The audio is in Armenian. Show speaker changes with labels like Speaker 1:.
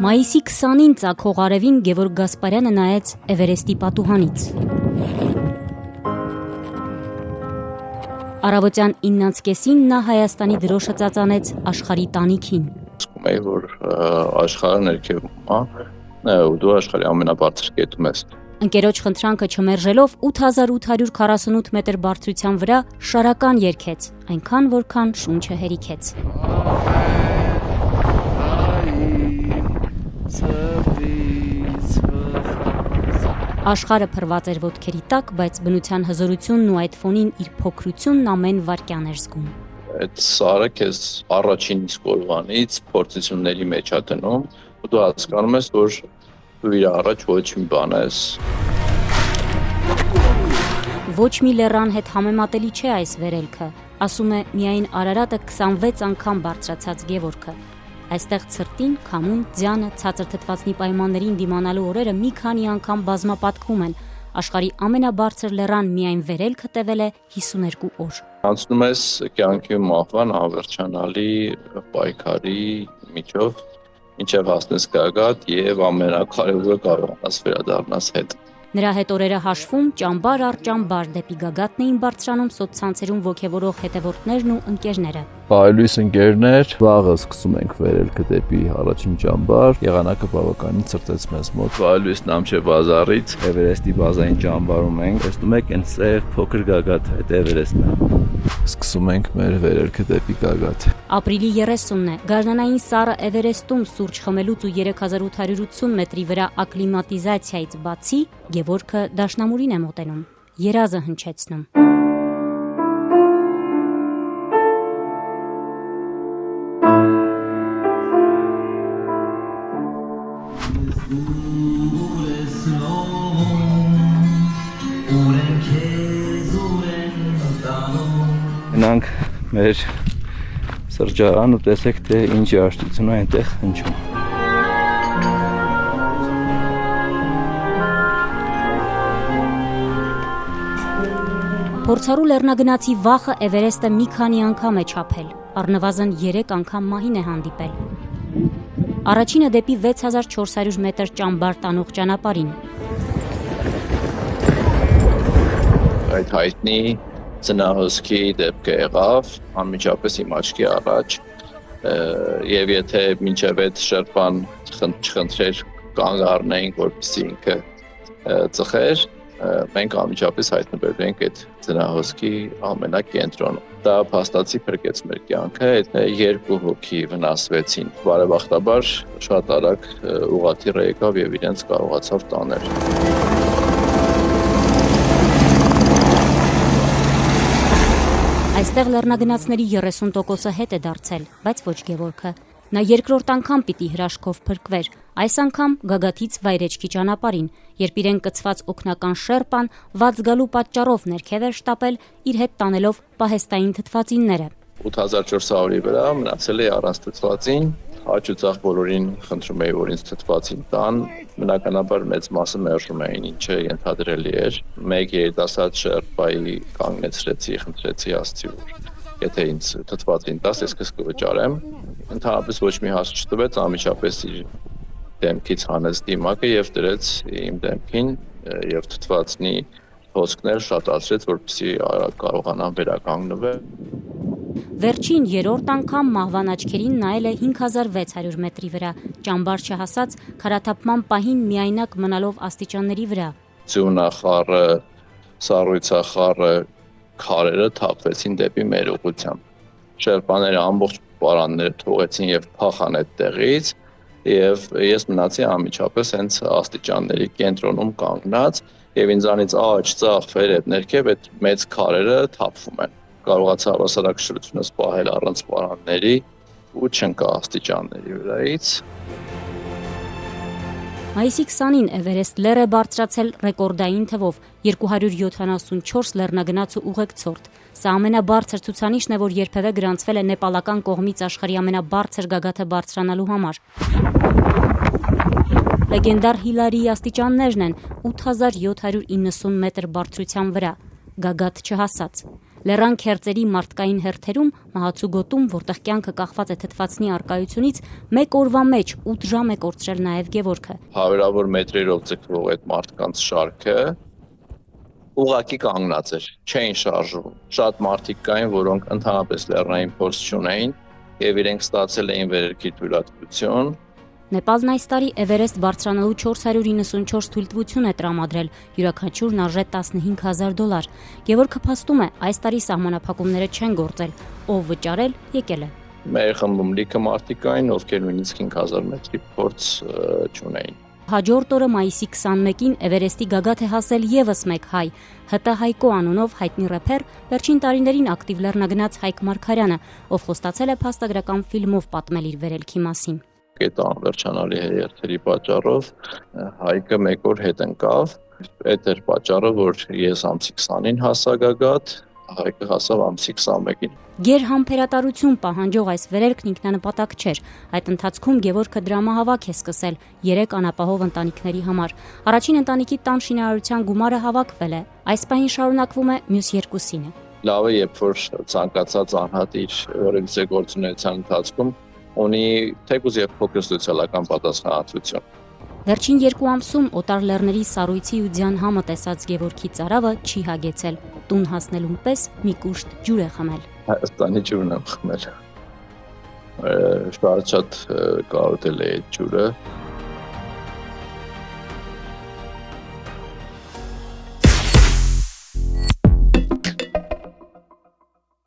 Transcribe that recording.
Speaker 1: Մայիսի 20-ին ծագող արևին Գևորգ Գասպարյանը նայեց Էվերեստի պատուհանից։ Առավոտյան 9:30-ին նա Հայաստանի դրոշը ծածանեց աշխարհի տանիքին։
Speaker 2: Ասում էի, որ աշխարհը ներքևում է, ու դու աշխարհի ամենաբարձր կետում ես։
Speaker 1: Ընկերոջ խնդրանքը չմերժելով 8848 մետր բարձրության վրա շարական երգեց, այնքան որքան շունչը հերիքեց։ Աշխարհը փռված էր ոտքերի տակ, բայց բնության հզորությունն ու այդ ֆոնին իր փոքրությունն ամեն վայրկյան էր զգում։
Speaker 2: Այդ սարը քեզ առաջին իսկ օրվանից փորձությունների մեջ է դնում, ու դու հասկանում ես, որ դու իր առաջ ոչ մի բան ես։
Speaker 1: Ոչ մի լեռան հետ համեմատելի չէ այս վերելքը, ասում է միայն Արարատը 26 անգամ բարձրացած Գևորգը։ Այստեղ ցրտին, քամուն, ձյանը, ցածր թթվածնի պայմաններին դիմանալու օրերը մի քանի անգամ բազմապատկվում են։ Աշխարհի ամենաբարձր լեռան միայն վերելքը տևել է 52 օր։
Speaker 2: Անցնում ես կյանքի ու մահվան անվերջանալի պայքարի միջով, մինչև հասնես գագաթ եւ ամենակարևորը կարողանաս վերադառնաս հետ։
Speaker 1: Նրա հետ օրերը հաշվում ճամբար առ ճամբար դեպի գագաթն էին բարձրանում սոցցանցերում ոգևորող հետևորդներն ու ընկերները։
Speaker 3: Բարելույս ընկերներ, վաղը սկսում ենք վերելքը դեպի առաջին ճամբար, եղանակը բավականին ցրտեց մեզ մոտ։ Բարելույս Նամչե բազարից, Էվերեստի բազային ճամբարում ենք, տեսնում եք այն սև փոքր գագաթը, այդ Էվերեստն է։ Սկսում ենք մեր վերելքը դեպի գագաթ։
Speaker 1: Ապրիլի 30-ն է, գարնանային սառը Էվերեստում սուրճ խմելուց ու 3880 մետրի վրա ակլիմատիզացիայից բացի Գևորգը դաշնամուրին է մոտենում, երազը հնչեցնում։
Speaker 3: Գնանք մեր սրճարան ու տեսեք, թե ինչ երաժշտություն է այնտեղ հնչում։
Speaker 1: Փորձառու լեռնագնացի վախը Էվերեստը մի քանի անգամ է չափել, առնվազն 3 անգամ մահին է հանդիպել։ Առաջինը դեպի 6400 մետր ճամբար տանող ճանապարհին։
Speaker 2: Այդ հայտնի ծնահոսքի դեպքը եղավ անմիջապես իմ աչքի առաջ, եւ եթե մինչև այդ շերպան չխնդրեր կանգ առնեինք, որպեսզի ինքը ծխեր, մենք անմիջապես հայտնվել ենք այդ ծնահոսքի ամենակենտրոնում։ Դա փաստացի փրկեց մեր կյանքը, այդ 2 հոգի վնասվեցին։ Բարեբախտաբար շատ արագ ուղղաթիռը եկավ եւ իրենց կարողացավ տանել։
Speaker 1: Այստեղ լեռնագնացների 30%-ը հետ է դարձել, բայց ոչ Գևորգը։ Նա երկրորդ անգամ պիտի հրաշքով փրկվեր, այս անգամ գագաթից վայրեջքի ճանապարհին, երբ իրեն կցված օգնական շերպան վաց գալու պատճառով ներքև էր շտապել, իր հետ տանելով պահեստային թթվածինները։
Speaker 2: 8400-ի վրա մնացել է առանց թթվածին, աճուծախ բոլորին խնդրում էի, որ ինձ թթվածին տան, բնականաբար մեծ մասը մերժում էին, ինչը ենթադրելի էր։ Մեկ երիտասարդ շերպայի կանգնեցրեցի, խնդրեցի Աստծի, որ եթե ինձ թթվածին տաս, ես քեզ կվճարեմ։ Ընդհանրապես ոչ մի հաս չտվեց, անմիջապես իր դեմքից հանեց դիմակը եւ դրեց իմ դեմքին եւ թթվածնի հոսքներ շատացրեց, որպեսզի կարողանամ վերականգնվել։
Speaker 1: Վերջին երրորդ անգամ մահվան աչքերին նայել է 5600 մետրի վրա, ճամբար չհասած քարաթափման պահին միայնակ մնալով աստիճանների վրա։
Speaker 2: Ձյունախառը, սառույցախառը, քարերը թափվեցին դեպի մեր ուղղությամբ։ Շերպաները ամբողջ պարանները թողեցին եւ փախան այդ տեղից, եւ ես մնացի անմիջապես հենց աստիճանների կենտրոնում կանգնած, եւ ինձանից աջ, ծախ, վերև, ներքև այդ մեծ քարերը թափվում են։ Կարողացա հավասարակշռությունս պահել առանց պարանների ու չընկա աստիճանների վրայից։
Speaker 1: Մայիսի 20-ին Էվերեստ լեռ է բարձրացել ռեկորդային թվով 274 լեռնագնաց ու ուղեկցորդ։ Սա ամենաբարձր ցուցանիշն է, որ երբևէ գրանցվել է նեպալական կողմից աշխարհի ամենաբարձր գագաթը բարձրանալու համար։ Լեգենդար Հիլարիի աստիճաններն են 8790 մետր բարձրության վրա, գագաթ չհասած։ Լեռան քերծերի մարդկային հերթերում մահացու գոտում, որտեղ կյանքը կախված է թթվածնի առկայությունից, մեկ օրվա մեջ 8 ժամ է կորցրել նաև Գևորգը։
Speaker 2: Հարյուրավոր մետրերով ձգվող այդ մարդկանց շարքը ուղղակի կանգնած էր, չէին շարժվում։ Շատ մարդիկ կային, որոնք ընդհանրապես լեռնային փորձ չունեին եւ իրենք ստացել էին վերելքի թույլատվություն։
Speaker 1: Նեպալն այս տարի Էվերեստ բարձրանալու 494 թույլտվություն է տրամադրել, յուրաքանչյուրն արժե $15,000։ Գևորգը փաստում է, այս տարի սահմանափակումները չեն գործել, ով վճարել եկել է։
Speaker 2: Մեր խմբում լիքը մարդիկ կային, ովքեր նույնիսկ 5000 մետրի փորձ չունեին։
Speaker 1: Հաջորդ օրը մայիսի 21-ին Էվերեստի գագաթ է հասել եւս մեկ հայ, ՀՏ Հայկո անունով հայտնի рэփեր, վերջին տարիներին ակտիվ լեռնագնաց Հայկ Մարգարյանը, ով խոստացել է փաստագրական ֆիլմով պատմել իր վերելքի մասին։
Speaker 2: Այդ անվերջանալի հերթերի պատճառով Հայկը մեկ օր հետ ընկավ, այդ էր պատճառը, որ ես ամսի 20-ին հասա գագաթ, Հայկը հասավ ամսի 21-ին։
Speaker 1: Գերհամբերատարություն պահանջող այս վերելքն ինքնանպատակ չէր։ Այդ ընթացքում Գևորգը դրամահավաք է սկսել 3 անապահով ընտանիքների համար։ Առաջին ընտանիքի տան շինարարության գումարը հավաքվել է։ Այս պահին շարունակվում է մյուս երկուսինը։
Speaker 2: Լավ է, երբ որ ցանկացած անհատ իր որևիցե գործունեության ընթացքում ունի թեկուզ եւ փոքր սոցիալական պատասխանատվություն։
Speaker 1: Վերջին 2 ամսում Օտար լեռների սառույցի ու ձյան համը տեսած Գևորգի ծարավը չի հագեցել։ Տուն հասնելուն պես մի կուշտ ջուր է խմել։
Speaker 2: Հայաստանի ջուրն եմ խմել։ Շատ կարոտել է այդ ջուրը։